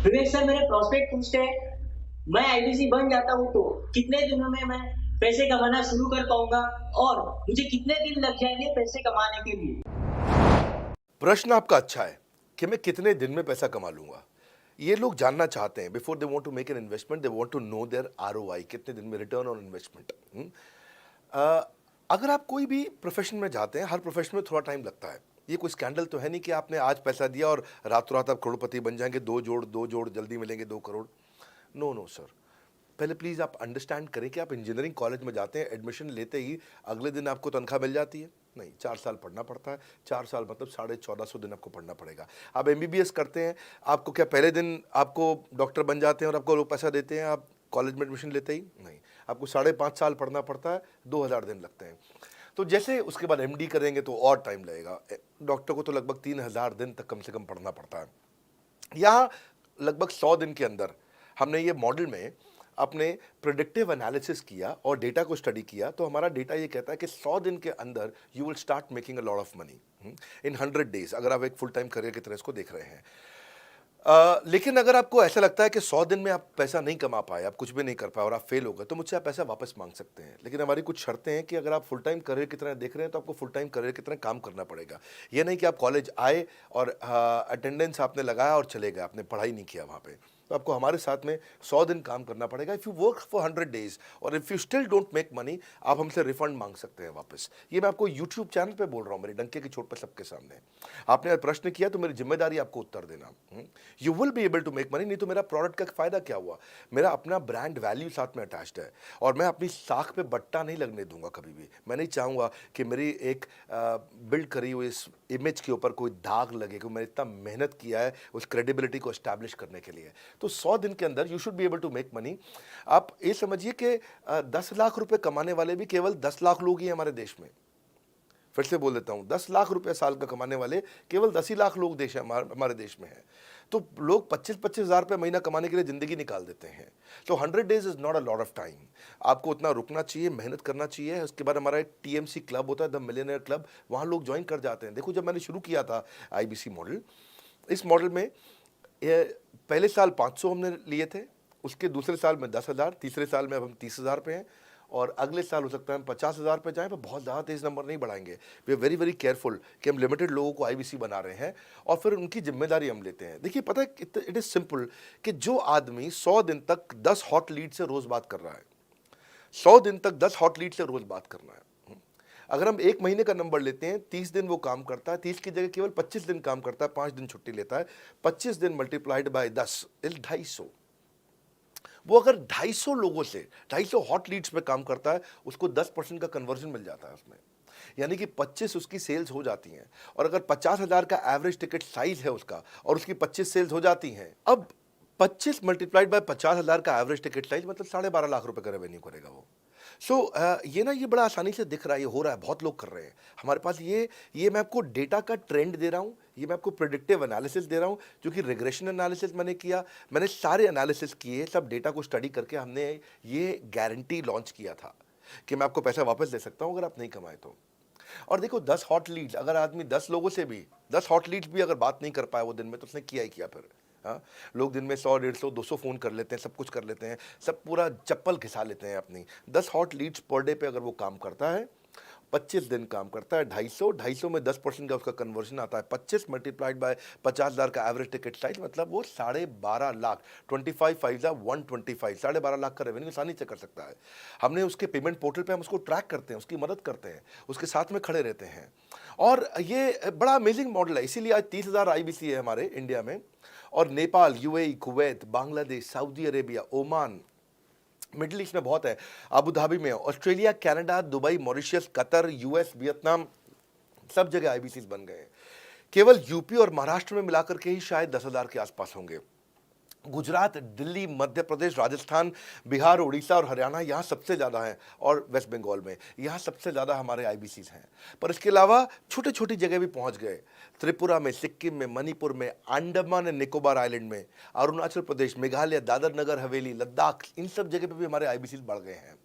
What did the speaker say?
विवेक sir, मेरे prospect पूछते हैं, मैं आईबीसी बन जाता हूँ तो कितने दिनों में मैं पैसे कमाना शुरू कर पाऊंगा और मुझे कितने दिन लग जाएंगे पैसे कमाने के लिए? प्रश्न आपका अच्छा है कि मैं कितने दिन में पैसा कमा लूंगा। ये लोग जानना चाहते हैं before they want to make an investment, they want to know their ROI, कितने दिन में रिटर्न ऑन इन्वेस्टमेंट। अगर आप कोई भी प्रोफेशन में जाते हैं, हर प्रोफेशन में थोड़ा टाइम लगता है। ये कोई स्कैंडल तो है नहीं कि आपने आज पैसा दिया और रातों रात आप करोड़पति बन जाएंगे, दो जोड़ जल्दी मिलेंगे 2 करोड़। नो नो सर, पहले प्लीज़ आप अंडरस्टैंड करें कि आप इंजीनियरिंग कॉलेज में जाते हैं, एडमिशन लेते ही अगले दिन आपको तनख्वाह मिल जाती है? नहीं, 4 साल पढ़ना पड़ता है। 4 साल मतलब 1450 दिन आपको पढ़ना पड़ेगा। आप एमबीबीएस करते हैं, आपको क्या पहले दिन आपको डॉक्टर बन जाते हैं और आपको लोग पैसा देते हैं आप कॉलेज में एडमिशन लेते ही? नहीं, आपको 5.5 साल पढ़ना पड़ता है, 2000 दिन लगते हैं। तो जैसे उसके बाद एमडी करेंगे तो और टाइम लगेगा। डॉक्टर को तो लगभग 3000 दिन तक कम से कम पढ़ना पड़ता है। यहाँ लगभग 100 दिन के अंदर हमने ये मॉडल में अपने प्रिडिक्टिव एनालिसिस किया और डेटा को स्टडी किया, तो हमारा डेटा ये कहता है कि 100 दिन के अंदर you will start making a lot of money in 100 days, अगर आप एक फुल टाइम करियर की तरह इसको देख रहे हैं। लेकिन अगर आपको ऐसा लगता है कि 100 दिन में आप पैसा नहीं कमा पाए, आप कुछ भी नहीं कर पाए और आप फेल हो गए, तो मुझसे आप पैसा वापस मांग सकते हैं। लेकिन हमारी कुछ शर्तें हैं कि अगर आप फुल टाइम करियर की तरह देख रहे हैं तो आपको फुल टाइम करियर की तरह काम करना पड़ेगा। ये नहीं कि आप कॉलेज आए और अटेंडेंस आपने लगाया और चले गए, आपने पढ़ाई नहीं किया वहाँ पे। तो आपको हमारे साथ में 100 दिन काम करना पड़ेगा। If you work for 100 days और if you still don't make money, आप हमसे रिफंड मांग सकते हैं वापस। ये मैं आपको यूट्यूब चैनल पे बोल रहा हूँ, मेरे डंके की चोट पर सबके सामने। आपने अगर प्रश्न किया तो मेरी जिम्मेदारी आपको उत्तर देना। You will be able to make money, नहीं तो मेरा प्रोडक्ट का फायदा क्या हुआ? मेरा अपना ब्रांड वैल्यू साथ में अटैच्ड है और मैं अपनी साख पे बट्टा नहीं लगने दूंगा कभी भी। मैं नहीं चाहूँगा कि मेरी एक बिल्ड करी हुई इस इमेज के ऊपर कोई दाग लगे, कि मैंने इतना मेहनत किया है उस क्रेडिबिलिटी को एस्टैब्लिश करने के लिए। तो 100 दिन के अंदर you should be able to make money. आप ये समझिए कि 10 लाख रुपए कमाने वाले भी केवल 10 लाख लोग ही हैं हमारे देश में। फिर से बोल देता हूँ, 10 लाख रुपए साल का कमाने वाले केवल 10 ही लाख लोग देश हमारे देश में हैं। तो लोग 25-25 हज़ार रुपये महीना कमाने के लिए ज़िंदगी निकाल देते हैं। तो 100 days is not a lot of time. आपको उतना रुकना चाहिए, मेहनत करना चाहिए। उसके बाद हमारा एक टीएमसी क्लब होता है, द मिलियनेयर क्लब, वहाँ लोग ज्वाइन कर जाते हैं। देखो, जब मैंने शुरू किया था आईबीसी मॉडल, इस मॉडल में ये पहले साल 500 हमने लिए थे, उसके दूसरे साल में 10,000, तीसरे साल में अब हम 30,000 पे हैं और अगले साल हो सकता है हम 50,000 पे जाएं, पर बहुत ज़्यादा तेज़ नंबर नहीं बढ़ाएंगे। We are very very careful कि हम लिमिटेड लोगों को आईबीसी बना रहे हैं और फिर उनकी जिम्मेदारी हम लेते हैं। देखिए, पता है इट इज़ सिंपल कि जो आदमी 100 दिन तक 10 हॉट लीड से रोज़ बात कर रहा है, 100 दिन तक 10 हॉट लीड से रोज़ बात करना है। अगर हम एक महीने का नंबर लेते हैं, 30 दिन वो काम करता है, 30 की जगह केवल 25 दिन काम करता है, 5 दिन छुट्टी लेता है, 25 दिन मल्टीप्लाइड बाय 10 इज 250। वो अगर 250 लोगों से 250 हॉट लीड्स पे काम करता है, उसको 10% का कन्वर्जन मिल जाता है उसमें, यानी कि 25 उसकी सेल्स हो जाती हैं। और अगर 50,000 का एवरेज टिकट साइज है उसका और उसकी 25 सेल्स हो जाती हैं, अब 25 मल्टीप्लाइड बाय 50,000 का एवरेज टिकट साइज मतलब 12.5 लाख रुपए का रेवेन्यू करेगा वो। ये ना, ये बड़ा आसानी से दिख रहा है, ये हो रहा है, बहुत लोग कर रहे हैं हमारे पास। ये मैं आपको डेटा का ट्रेंड दे रहा हूँ, ये मैं आपको प्रिडिक्टिव एनालिसिस दे रहा हूँ, जो कि रिग्रेशन एनालिसिस मैंने किया। मैंने सारे एनालिसिस किए, सब डेटा को स्टडी करके हमने ये गारंटी लॉन्च किया था कि मैं आपको पैसा वापस दे सकता हूँ अगर आप नहीं कमाए तो। और देखो, 10 हॉट लीड्स, अगर आदमी 10 लोगों से भी 10 हॉट लीड्स भी अगर बात नहीं कर पाया वो दिन में, तो उसने किया ही किया फिर। हाँ, लोग दिन में 100, 150, 200 फ़ोन कर लेते हैं, सब कुछ कर लेते हैं, सब पूरा चप्पल घिसा लेते हैं अपनी। 10 हॉट लीड्स पर डे पे अगर वो काम करता है, 25 दिन काम करता है, 250 में 10% का उसका कन्वर्जन आता है, 25 मल्टीप्लाइड बाय 50,000 का एवरेज टिकट साइज, मतलब वो 12.5 लाख, 25 5 125, 12.5 लाख का रेवेन्यू आसानी से कर सकता है। हमने उसके पेमेंट पोर्टल पे हम उसको ट्रैक करते हैं, उसकी मदद करते हैं, उसके साथ में खड़े रहते हैं। और ये बड़ा अमेजिंग मॉडल है, इसीलिए आज 30,000 आईबीसी है हमारे इंडिया में। और Nepal, UAE, Kuwait, Bangladesh, Saudi Arabia, Oman, middle east में बहुत है, अबू धाबी में, Australia, Canada, Dubai, Mauritius, Qatar, US, Vietnam, सब जगह आईबीसीज बन गए हैं। केवल यूपी और महाराष्ट्र में मिलाकर के ही शायद 10,000 के आसपास होंगे। गुजरात, दिल्ली, मध्य प्रदेश, राजस्थान, बिहार, उड़ीसा और हरियाणा, यहाँ सबसे ज़्यादा हैं। और वेस्ट बंगाल में, यहाँ सबसे ज़्यादा हमारे आईबीसीज हैं। पर इसके अलावा छोटी छोटी जगह भी पहुँच गए, त्रिपुरा में, सिक्किम में, मणिपुर में, अंडमान एंड निकोबार आइलैंड में, अरुणाचल प्रदेश, मेघालय, दादर नगर हवेली, लद्दाख, इन सब जगह पे भी हमारे आईबीसीज बढ़ गए हैं।